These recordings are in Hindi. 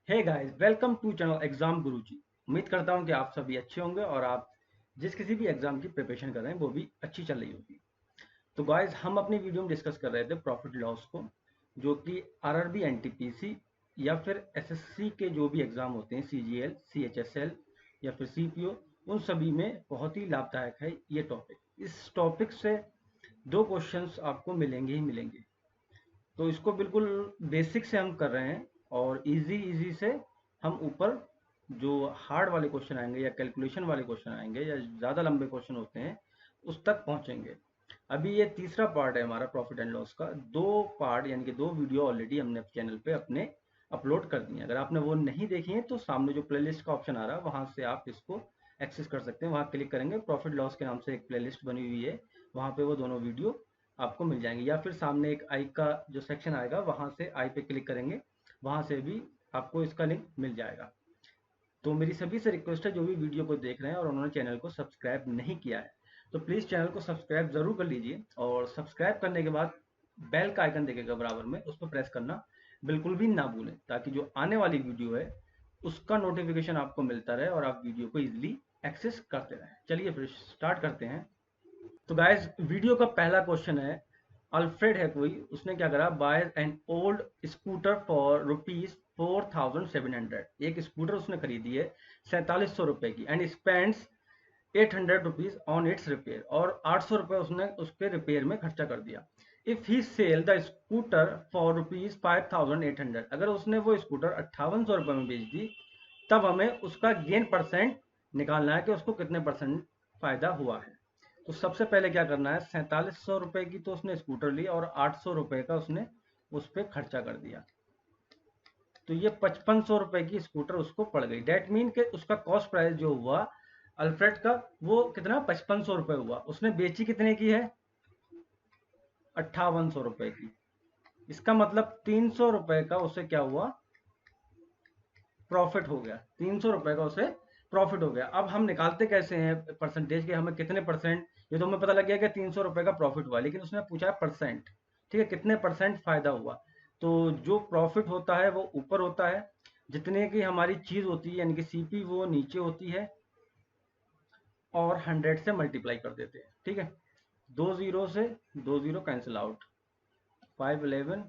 Hey guys, welcome to channel exam Guruji. उम्मीद करता हूं कि आप सभी अच्छे होंगे और आप जिस किसी भी एग्जाम की प्रिपरेशन कर रहे हैं वो भी अच्छी चल रही होगी। तो गाइस, हम अपनी वीडियो में डिस्कस कर रहे थे प्रॉफिट लॉस को, जो कि आरआरबी, एनटीपीसी या फिर एसएससी के जो भी एग्जाम होते हैं, सीजीएल, सीएचएसएल या फिर सीपीओ, उन सभी में बहुत ही लाभदायक है ये टॉपिक। इस टॉपिक से दो क्वेश्चंस आपको मिलेंगे ही मिलेंगे। तो इसको बिल्कुल बेसिक से हम कर रहे हैं और इजी इजी से हम ऊपर जो हार्ड वाले क्वेश्चन आएंगे या कैलकुलेशन वाले क्वेश्चन आएंगे या ज़्यादा लंबे क्वेश्चन होते हैं उस तक पहुंचेंगे। अभी ये तीसरा पार्ट है हमारा प्रॉफिट एंड लॉस का। दो पार्ट यानी कि दो वीडियो ऑलरेडी हमने चैनल पे अपने अपलोड कर दिए हैं। अगर आपने वो नहीं देखी है तो सामने जो प्लेलिस्ट का ऑप्शन आ रहा है वहां से आप इसको एक्सेस कर सकते हैं। वहां क्लिक करेंगे, प्रॉफिट लॉस के नाम से एक प्लेलिस्ट बनी हुई है, वहां पे वो दोनों वीडियो आपको मिल जाएंगे। या फिर सामने एक आई का जो सेक्शन आएगा वहां से आई पे क्लिक करेंगे, वहां से भी आपको इसका लिंक मिल जाएगा। तो मेरी सभी से रिक्वेस्ट है, जो भी वीडियो को देख रहे हैं और उन्होंने चैनल को सब्सक्राइब नहीं किया है तो प्लीज़ चैनल को सब्सक्राइब जरूर कर लीजिए। और सब्सक्राइब करने के बाद बेल का आइकन दिखेगा बराबर में, उस पर प्रेस करना बिल्कुल भी ना भूलें, ताकि जो आने वाली वीडियो है उसका नोटिफिकेशन आपको मिलता रहे और आप वीडियो को इजिली एक्सेस करते रहें। चलिए फिर स्टार्ट करते हैं। तो गाइस, वीडियो का पहला क्वेश्चन है, अल्फ्रेड है कोई, उसने क्या करा, buy an old scooter for ₹4700। एक स्कूटर उसने खरीदी है 4700 रुपए की, and spends ₹800 on its repair, और 800 रुपए उसने उसके रिपेयर में खर्चा कर दिया। If he sell the scooter for ₹5800, अगर उसने वो स्कूटर 5800 रुपए में बेच दी, तब हमें उसका गेन परसेंट निकालना है कि उसको कितने परसेंट फायदा हुआ है। तो सबसे पहले क्या करना है, 4700 रुपए की तो उसने स्कूटर ली और 800 रुपए का उसने उस पर खर्चा कर दिया। तो ये 5500 रुपए की स्कूटर उसको पड़ गई। डेट मीन के उसका कॉस्ट प्राइस जो हुआ अल्फ्रेड का, वो कितना, 5500 रुपए हुआ। उसने बेची कितने की है, 5800 रुपए की। इसका मतलब 300 रुपए का उसे क्या हुआ, प्रॉफिट हो गया। 300 रुपए का उसे प्रॉफिट हो गया। अब हम निकालते कैसे हैं परसेंटेज के, हमें कितने परसेंट, ये तो हमें पता लग गया कि 300 रुपए का प्रॉफिट हुआ, लेकिन उसने पूछा है परसेंट। ठीक है, कितने परसेंट फायदा हुआ। तो जो प्रॉफिट होता है वो ऊपर होता है, जितने की हमारी चीज होती है यानी कि सीपी वो नीचे होती है, और 100 से मल्टीप्लाई कर देते हैं। ठीक है, दो जीरो से दो जीरो कैंसिल आउट, 511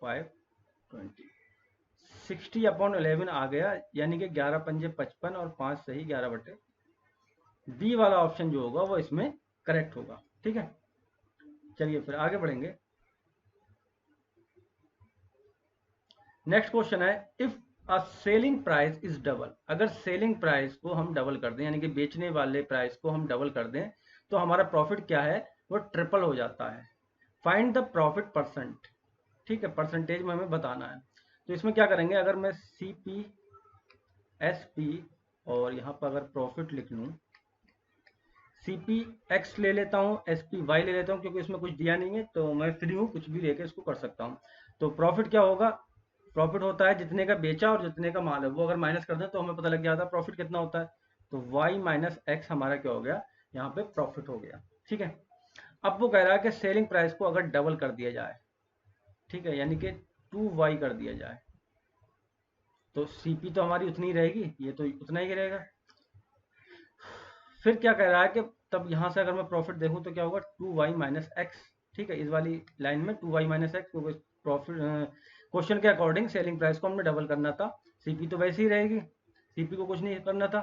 520, 60/11 आ गया, यानी कि 11 पंजे 55 और 5 सही 11/, बी वाला ऑप्शन जो होगा वो इसमें करेक्ट होगा। ठीक है, चलिए फिर आगे बढ़ेंगे। नेक्स्ट क्वेश्चन है, if a selling price is double, अगर सेलिंग प्राइस को हम डबल कर दें, यानी कि बेचने वाले प्राइस को हम डबल कर दें, तो हमारा प्रॉफिट क्या है, वो ट्रिपल हो जाता है। Find the profit percent. ठीक है, परसेंटेज में हमें बताना है। तो इसमें क्या करेंगे, अगर मैं सी पी एस पी और यहाँ पर अगर प्रॉफिट लिख लूँ, सी पी एक्स ले लेता हूँ, एस पी वाई ले लेता हूँ, क्योंकि इसमें कुछ दिया नहीं है तो मैं फ्री हूँ, कुछ भी लेके इसको कर सकता हूँ। तो प्रॉफिट क्या होगा, प्रॉफिट होता है जितने का बेचा और जितने का माल है वो अगर माइनस कर दें तो हमें पता लग जाता है प्रॉफिट कितना होता है। तो वाई माइनस एक्स हमारा क्या हो गया, यहाँ पे प्रॉफिट हो गया। ठीक है, अब वो कह रहा है कि सेलिंग प्राइस को अगर डबल कर दिया जाए, ठीक है, यानी कि 2y कर दिया जाए, तो सीपी तो हमारी उतनी रहेगी, ये तो उतना ही रहेगा। फिर क्या कह रहा है कि तब यहाँ से अगर मैं प्रॉफिट देखूँ तो क्या होगा, 2y माइनस एक्स। ठीक है, इस वाली लाइन में 2y माइनस एक्स, क्योंकि प्रॉफिट क्वेश्चन के अकॉर्डिंग सेलिंग प्राइस को हमने डबल करना था, सीपी तो वैसे ही रहेगी, सीपी को कुछ नहीं करना था।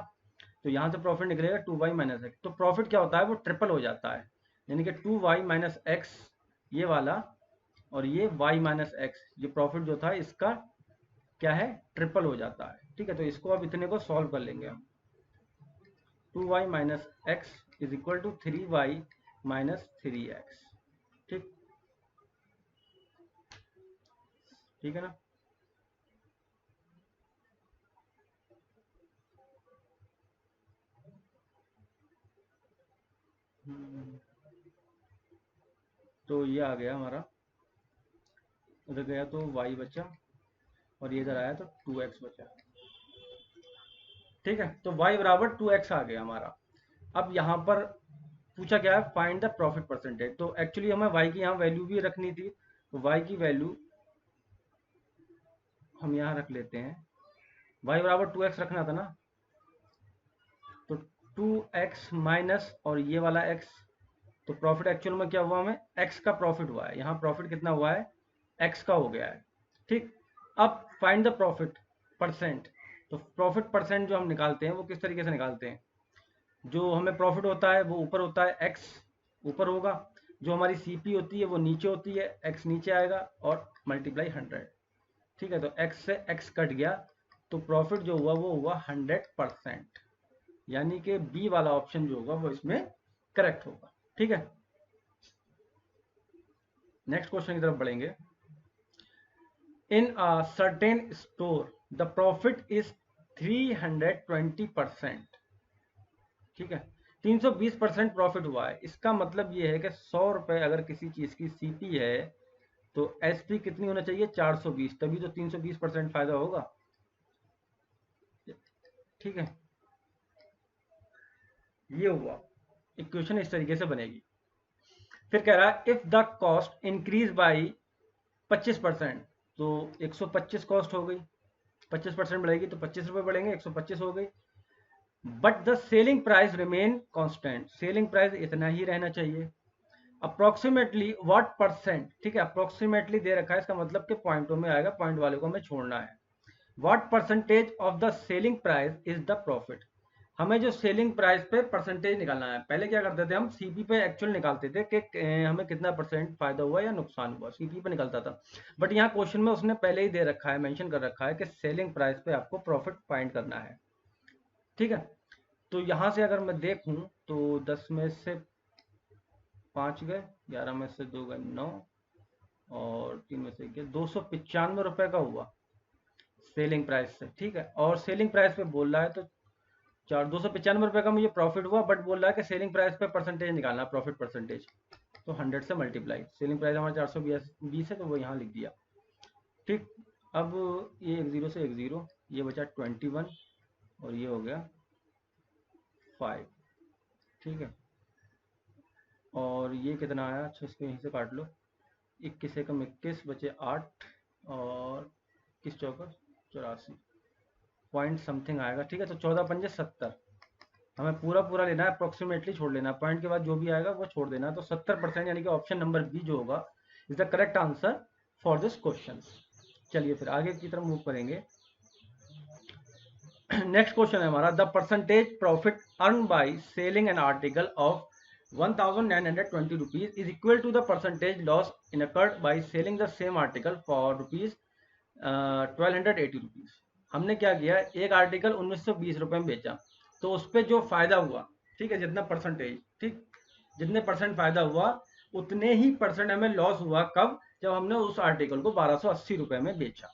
तो यहाँ से प्रॉफिट निकलेगा 2y माइनस एक्स। तो प्रॉफिट क्या होता है, वो ट्रिपल हो जाता है, यानी कि 2y माइनस एक्स ये वाला, और ये y माइनस एक्स, ये प्रॉफिट जो था इसका क्या है, ट्रिपल हो जाता है। ठीक है, तो इसको अब इतने को सॉल्व कर लेंगे हम। 2y minus x is equal to 3y minus 3x। ठीक, ठीक है ना। तो ये आ गया हमारा, उधर गया तो y बचा, और ये इधर आया तो 2x बचा। ठीक है, तो y बराबर 2x आ गया हमारा। अब यहाँ पर पूछा क्या है, फाइंड द प्रॉफिट परसेंटेज। तो एक्चुअली हमें y की यहाँ वैल्यू भी रखनी थी, तो y की वैल्यू हम यहाँ रख लेते हैं y बराबर 2x रखना था ना, तो 2x माइनस और ये वाला x, तो प्रॉफिट एक्चुअल में क्या हुआ, हमें x का प्रॉफिट हुआ है, यहाँ प्रॉफिट कितना हुआ है, x का हो गया है। ठीक, अब फाइंड द प्रॉफिट परसेंट। तो प्रॉफिट परसेंट जो हम निकालते हैं वो किस तरीके से निकालते हैं, जो हमें प्रॉफिट होता है वो ऊपर होता है, x ऊपर होगा, जो हमारी सीपी होती है वो नीचे होती है, x नीचे आएगा और मल्टीप्लाई 100। ठीक है, तो x से x कट गया, तो प्रॉफिट जो हुआ वो हुआ 100%, यानी कि बी वाला ऑप्शन जो होगा वो इसमें करेक्ट होगा। ठीक है, नेक्स्ट क्वेश्चन की तरफ बढ़ेंगे। In a certain store the profit is 320%। ठीक है, 320% प्रॉफिट हुआ है, इसका मतलब ये है कि 100 रुपए अगर किसी चीज की सीपी है तो एसपी कितनी होना चाहिए, 420, तभी तो 320% फायदा होगा। ठीक है, ये हुआ इक्वेशन, इस तरीके से बनेगी। फिर कह रहा है if the cost increase by 25%, तो 125 कॉस्ट हो गई, 25% बढ़ेगी तो 25 रुपए बढ़ेंगे, 125 हो गई। But the selling price remain constant, selling price इतना ही रहना चाहिए। अप्रोक्सीमेटली व्हाट परसेंट, ठीक है, अप्रोक्सीमेटली दे रखा है, इसका मतलब कि पॉइंटों में आएगा, पॉइंट वाले को हमें छोड़ना है। What percentage of the selling price is the profit, हमें जो सेलिंग प्राइस पे परसेंटेज निकालना है। पहले क्या करते थे हम, सीपी पे एक्चुअल निकालते थे कि हमें कितना परसेंट फायदा हुआ या नुकसान हुआ, सीपी पे निकलता था। बट यहाँ क्वेश्चन में उसने पहले ही दे रखा है, मेंशन कर रखा है कि सेलिंग प्राइस पे आपको प्रॉफिट फाइंड करना है। ठीक है, तो यहाँ से अगर मैं देखूं तो 10 में से 5 गए, 11 में से 2 गए 9, और 3 में से 295 रुपए का हुआ सेलिंग प्राइस से। ठीक है, और सेलिंग प्राइस पे बोल रहा है तो 295 रुपए का मुझे प्रॉफिट हुआ, बट बोल रहा है कि सेलिंग प्राइस पे परसेंटेज निकालना, प्रॉफिट परसेंटेज, तो 100 से मल्टीप्लाई, सेलिंग प्राइस हमारा 420 है तो वो यहाँ लिख दिया। ठीक, अब ये एक जीरो से एक जीरो, ये बचा 21 और ये हो गया 5। ठीक है, और ये कितना आया, अच्छा इसको यहीं से काट लो, 21 एकम 21 बचे 8, और 21 चौका 84 पॉइंट समथिंग आएगा। ठीक है, तो 14 पंजे 70, हमें पूरा पूरा लेना है, अप्रोक्सीमेटली छोड़ लेना है, पॉइंट के बाद जो भी आएगा वो छोड़ देना है। तो 70%, यानी कि ऑप्शन नंबर बी जो होगा is the correct answer for this question. चलिए फिर आगे की तरफ मूव करेंगे। नेक्स्ट क्वेश्चन है हमारा, the percentage profit earn by selling an article of 1920 rupees is equal to the percentage loss incurred by selling the same article for rupees 1280 rupees. हमने क्या किया, एक आर्टिकल 1920 रुपए में बेचा, तो उस पर जो फायदा हुआ, ठीक है, जितना परसेंटेज, ठीक, जितने परसेंट फायदा हुआ उतने ही परसेंट हमें लॉस हुआ, कब, जब हमने उस आर्टिकल को 1280 रुपए में बेचा।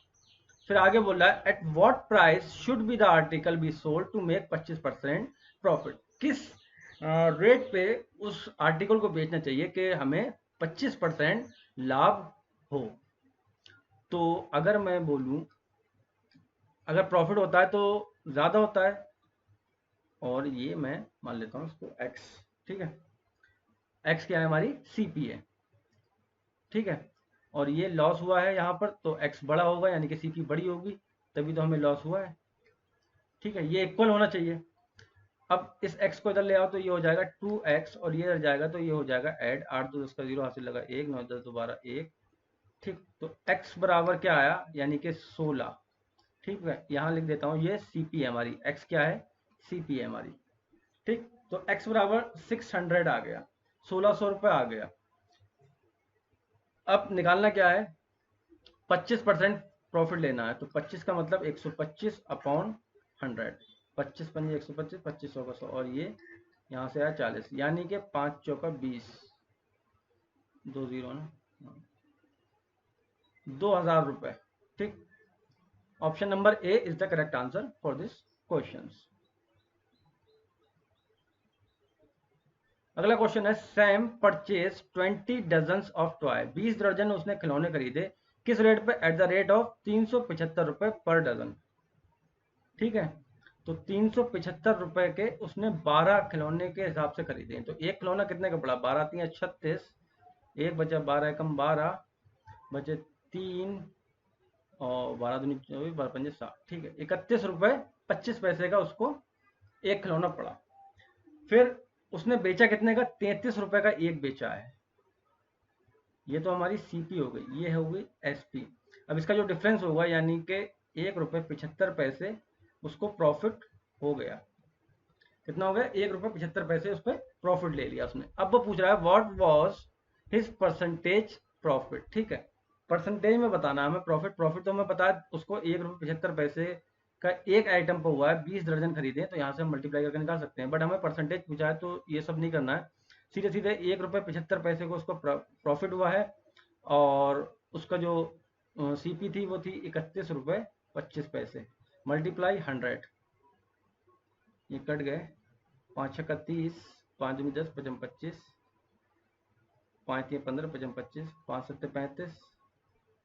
फिर आगे बोल रहा है at what price should be the article be sold to make 25% profit, किस रेट पे उस आर्टिकल को बेचना चाहिए कि हमें 25% लाभ हो। तो अगर मैं बोलूं, अगर प्रॉफिट होता है तो ज्यादा होता है, और ये मैं मान लेता हूं इसको x। ठीक है, x क्या है, हमारी सीपी है। ठीक है, और ये लॉस हुआ है यहाँ पर, तो x बड़ा होगा, यानी कि सीपी बड़ी होगी, तभी तो हमें लॉस हुआ है। ठीक है, ये इक्वल होना चाहिए। अब इस x को इधर ले आओ तो ये हो जाएगा 2x, और ये इधर जाएगा तो ये हो जाएगा ऐड 8 2 10 का 0 हासिल लगा 1 9 10 दोबारा 1। ठीक, तो x बराबर क्या आया, यानी कि 16। ठीक है, यहाँ लिख देता हूँ, ये सीपी है हमारी, x क्या है, सीपी है हमारी। ठीक, तो x बराबर 600 आ गया, 1600 रुपये आ गया। अब निकालना क्या है, 25% प्रॉफिट लेना है, तो 25 का मतलब 125 अपॉन 100, 25 पंजे 125, 25 का 100, और ये यहाँ से आया 40, यानी कि 5 चौका 20, 2 जीरो ना, 2000 रुपए। ठीक, option number A is the correct answer for this question. अगला क्वेश्चन है, Sam purchase 20 dozen of toy, 20 दर्जन उसने खिलौने खरीदे, किस रेट पे, एट द रेट ऑफ 375 रुपए पर डजन। ठीक है, तो 375 रुपए के उसने 12 खिलौने के हिसाब से खरीदे, तो एक खिलौना कितने का पड़ा, 12 3 36, एक बचा 12 एकम 12, बचे 3 और 12 दूनी 24, 12 पंजे 60, ठीक है। 31 रुपए 25 पैसे का उसको एक खिलौना पड़ा। फिर उसने बेचा कितने का? 33 रुपए का एक बेचा है। ये तो हमारी सीपी हो गई, ये हो गई एसपी। अब इसका जो डिफरेंस होगा यानी कि 1 रुपए 75 पैसे उसको प्रॉफिट हो गया। कितना हो गया? 1 रुपए 75 पैसे उस पर प्रॉफिट ले लिया उसने। अब वो पूछ रहा है what was his percentage profit, ठीक है। परसेंटेज में बताना है हमें प्रॉफिट। प्रॉफिट तो हमें पता है उसको 1 रुपए 75 पैसे का एक आइटम पर हुआ है, 20 दर्जन खरीदे, तो यहाँ से हम मल्टीप्लाई करके निकाल सकते हैं। बट हमें परसेंटेज पूछा है तो ये सब नहीं करना है, सीधे सीधे 1 रुपए 75 पैसे को उसको प्रॉफिट हुआ है, और उसका जो सीपी थी वो थी 31 रुपए 25 पैसे, मल्टीप्लाई 100, ये कट गए, 5 छक्का 30, 5 दूनी 10, 5 25, 5 3 15, 5 25, 5 7 35,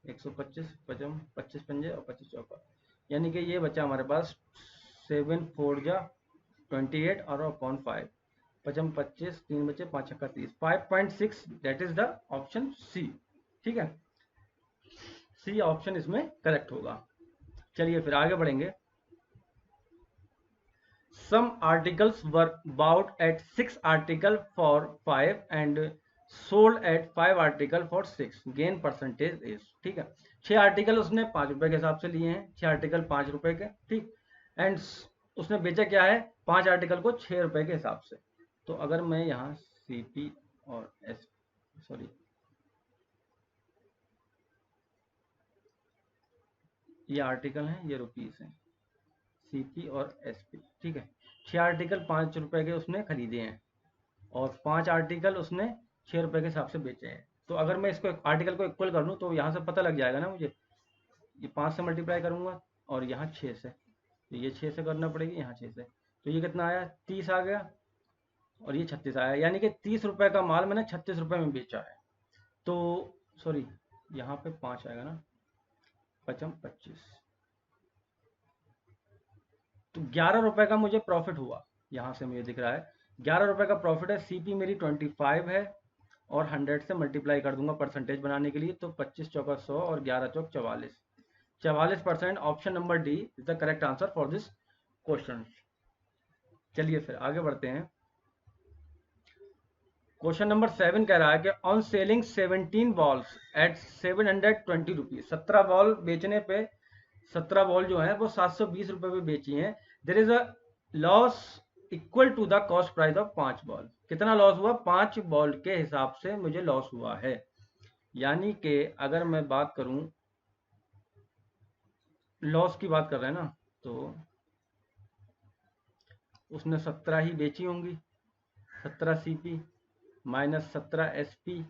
125, 5 25 पंजे और 25 चौका, यानी कि ये बचा हमारे पास 7 4 जा 28 और अपॉन 5, 5 25, 3 बचे, 5 छक्का 30, 5.6, that is the option C, ठीक है। सी ऑप्शन इसमें करेक्ट होगा। चलिए फिर आगे बढ़ेंगे। Some articles were bought at 6 article for 5 and sold at 5 article for 6, gain percentage is, ठीक है। 6 आर्टिकल उसने 5 रुपए के हिसाब से लिए हैं, 6 आर्टिकल 5 रुपए के, ठीक। एंड उसने बेचा क्या है? 5 आर्टिकल को 6 रुपए के हिसाब से। तो अगर मैं यहाँ सीपी और एस, सॉरी, ये आर्टिकल हैं, ये रुपीस हैं, सीपी और एसपी, ठीक है। 6 आर्टिकल 5 रुपए के उसने खरीदे हैं और 5 आर्टिकल उसने 6 रुपए के हिसाब से बेचे हैं। तो अगर मैं इसको आर्टिकल को इक्वल कर लूँ तो यहाँ से पता लग जाएगा ना मुझे, ये 5 से मल्टीप्लाई करूँगा और यहाँ 6 से, तो ये 6 से करना पड़ेगी, यहाँ 6 से, तो ये कितना आया? 30 आ गया और ये 36 आया, यानी कि 30 रुपए का माल मैंने 36 रुपए में बेचा है। तो सॉरी, यहाँ पे 5 आएगा ना, 5 25, तो 11 रुपए का मुझे प्रॉफिट हुआ। यहाँ से मुझे दिख रहा है 11 रुपए का प्रॉफिट है। सीपी मेरी 25 है और 100 से मल्टीप्लाई कर दूंगा परसेंटेज बनाने के लिए, तो 25 चौका 100 और 11 चौक 44, 44%। Option number D is the correct answer for this question. चलिए फिर आगे बढ़ते हैं। क्वेश्चन नंबर 7 कह रहा है कि on selling 17 balls at 720 rupees, 17 ball बेचने पे, 17 बॉल जो है वो 720 रुपए में बेची हैं। There is a loss equal to the cost price of 5 ball. कितना लॉस हुआ? 5 बॉल के हिसाब से मुझे लॉस हुआ है। यानी कि अगर मैं बात करूं, लॉस की बात कर रहे हैं ना, तो उसने 17 ही बेची होंगी, 17 CP minus 17 SP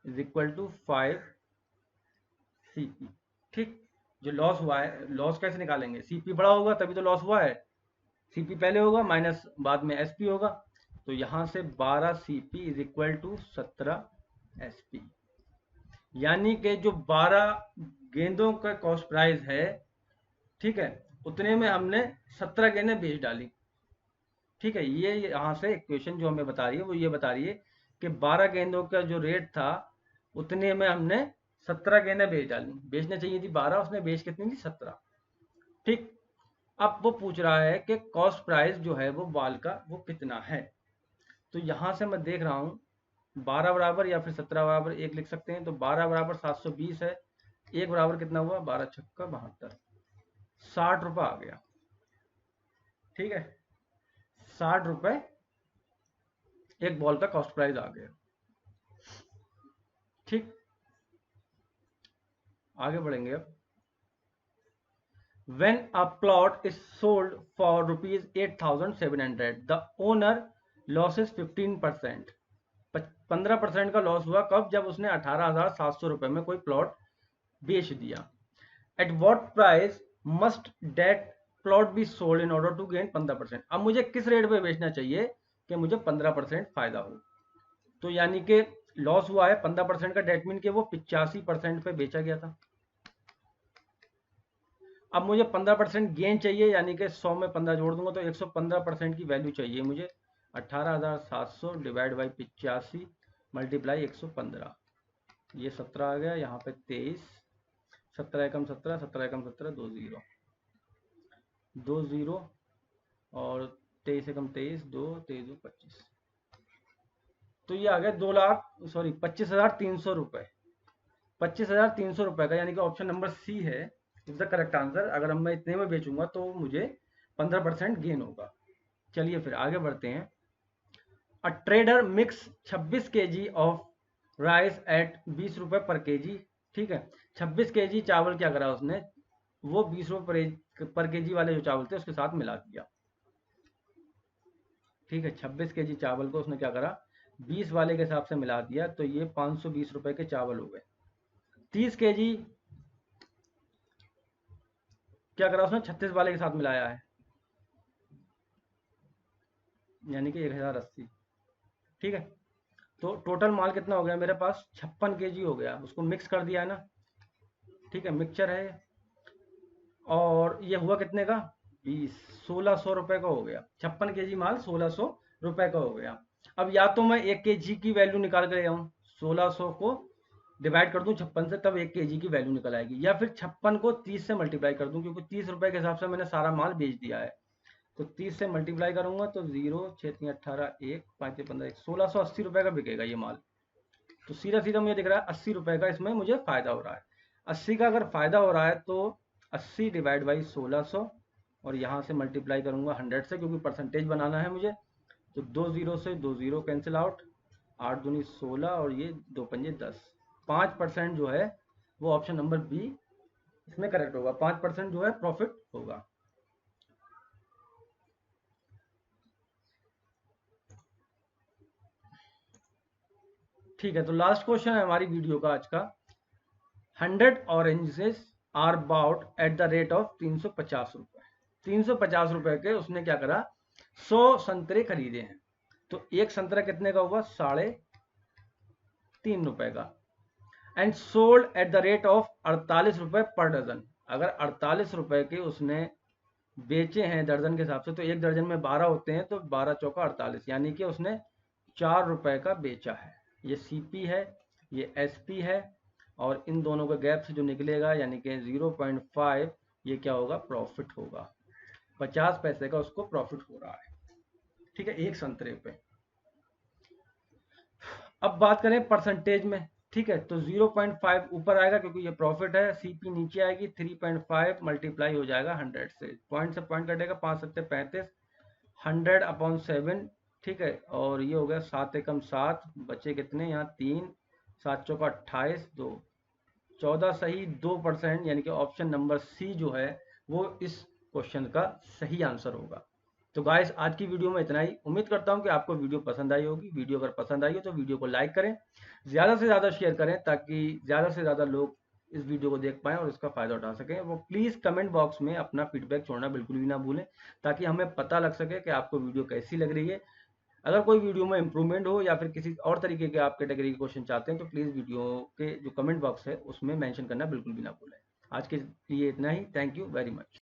is equal to 5 CP, ठीक। जो लॉस हुआ है, लॉस कैसे निकालेंगे? सीपी बड़ा होगा तभी तो लॉस हुआ है, सीपी पहले होगा माइनस बाद में एसपी होगा, तो यहां से 12 CP is equal to 17 SP, यानी कि जो 12 गेंदों का कॉस्ट प्राइस है, ठीक है, उतने में हमने 17 गेंदें बेच डाली, ठीक है। ये यहाँ से इक्वेशन जो हमें बता रही है वो ये बता रही है कि 12 गेंदों का जो रेट था उतने में हमने 17 गेंदें बेच डाली। बेचना चाहिए थी 12, उसने बेच कितनी थी? 17, ठीक। अब वो पूछ रहा है कि कॉस्ट प्राइस जो है वो बॉल का वो कितना है। तो यहाँ से मैं देख रहा हूँ 12 बराबर या फिर 17 बराबर एक लिख सकते हैं, तो 12 बराबर 720 है, एक बराबर कितना हुआ? 12 छक्का 72, 60 रुपये आ गया, ठीक है। 60 रुपये एक बॉल का कॉस्ट प्राइस आ गया, ठीक। आगे बढ़ेंगे अब। When a plot is sold for rupees 8,700, the owner losses 15%, 15% का लॉस हुआ कब? जब उसने 18,700 रुपए में कोई प्लॉट बेच दिया। At what price must that plot be sold in order to gain 15%। अब मुझे किस रेट पे बेचना चाहिए कि मुझे 15% फायदा हो? तो यानी कि लॉस हुआ है 15% का, डेट मीन के वो 85% पे बेचा गया था। अब मुझे 15% गेन चाहिए, यानी कि 100 में 15 जोड़ दूंगा तो 115% की वैल्यू चाहिए मुझे। 18,700 डिवाइड बाई 85 मल्टीप्लाई 115, ये 17 आ गया, यहाँ पे 23, 17 एकम 17, 17 एकम 17, 2 0, 2 0 और 23 एकम 23, 2 23 25। तो ये आ गया 25,300 रुपए, 25,300 रुपए का, यानी कि ऑप्शन नंबर सी है इज द करेक्ट आंसर। अगर हम मैं इतने में बेचूंगा तो मुझे 15% गेन होगा। चलिए फिर आगे बढ़ते हैं। A trader mix 26 kg of rice at 20 रुपए पर केजी। ठीक है, 26 kg चावल क्या करा उसने, वो 20 रुपए पर केजी वाले जो चावल थे उसके साथ मिला दिया। ठीक है, 26 kg चावल को उसने क्या करा, 20 वाले के हिसाब से मिला दिया, तो ये 520 रुपए के चावल हो गए। 30 kg क्या करा उसने, 36 वाले के साथ मिलाया है, यानी कि 1080। ठीक है, तो टोटल माल कितना हो गया मेरे पास, 56 kg हो गया, उसको मिक्स कर दिया है ना। ठीक है, मिक्सचर है, और ये हुआ कितने का, 20, 1600 रुपए का हो गया। 56 kg माल 1600 रुपए का हो गया। अब या तो मैं 1 kg की वैल्यू निकाल कर आऊँ, 1600 को डिवाइड कर दूं 56 से, तब 1 kg की वैल्यू निकल आएगी, या फिर 56 को 30 से मल्टीप्लाई कर दूं, क्योंकि 30 रुपए के हिसाब से मैंने सारा माल बेच दिया है। तो 30 से मल्टीप्लाई करूंगा तो 0 6 3 18 1 5 15 1, 1680 रुपए का बिकेगा ये माल। तो सीधा सीधा मुझे दिख रहा है 80 रुपए का इसमें मुझे फायदा हो रहा है। 80 का अगर फायदा हो रहा है तो 80 डिवाइड बाई 1600, और यहाँ से मल्टीप्लाई करूंगा 100 से, क्योंकि परसेंटेज बनाना है मुझे। तो 2 0 से 2 0 कैंसिल आउट, 8 दूनी 16 और ये 2 पंजे 10, 5% जो है वो ऑप्शन नंबर बी इसमें करेक्ट होगा। 5% जो है प्रॉफिट होगा। ठीक है, तो लास्ट क्वेश्चन है हमारी वीडियो का आज का। 100 oranges are bought at the rate of 350 रुपए। 350 रुपए के उसने क्या करा, 100 संतरे खरीदे हैं। तो एक संतरा कितने का हुआ, 3.5 रुपए का। And sold at the rate of 48 रुपए पर डजन। अगर 48 रुपए के उसने बेचे हैं दर्जन के हिसाब से, तो एक दर्जन में 12 होते हैं, तो 12 चौका 48, यानी कि उसने 4 रुपए का बेचा है। ये सीपी है, ये एसपी है, और इन दोनों के गैप से जो निकलेगा यानी कि 0.5, ये क्या होगा, प्रॉफिट होगा। 50 पैसे का उसको प्रॉफिट हो रहा है। ठीक है, एक संतरे पे। अब बात करें परसेंटेज में। ठीक है, तो 0.5 ऊपर आएगा क्योंकि ये प्रॉफिट है, सीपी नीचे आएगी, 3.5 मल्टीप्लाई हो जाएगा 100 से पॉइंट कटेगा, 5 7 35, 100/7। ठीक है, और ये हो गया 7 एकम 7, बचे कितने यहाँ 3, 7 चौका 28, 2 14 सही 2%, यानी कि ऑप्शन नंबर सी जो है वो इस क्वेश्चन का सही आंसर होगा। तो गाइस आज की वीडियो में इतना ही। उम्मीद करता हूं कि आपको वीडियो पसंद आई होगी। वीडियो अगर पसंद आई हो तो वीडियो को लाइक करें, ज़्यादा से ज़्यादा शेयर करें, ताकि ज़्यादा से ज़्यादा लोग इस वीडियो को देख पाएं और इसका फ़ायदा उठा सकें। वो प्लीज़ कमेंट बॉक्स में अपना फीडबैक छोड़ना बिल्कुल भी ना भूलें, ताकि हमें पता लग सके कि आपको वीडियो कैसी लग रही है। अगर कोई वीडियो में इंप्रूवमेंट हो या फिर किसी और तरीके के आप कैटेगरी के क्वेश्चन चाहते हैं, तो प्लीज़ वीडियो के जो कमेंट बॉक्स है उसमें मेंशन करना बिल्कुल भी ना भूलें। आज के लिए इतना ही। Thank you very much.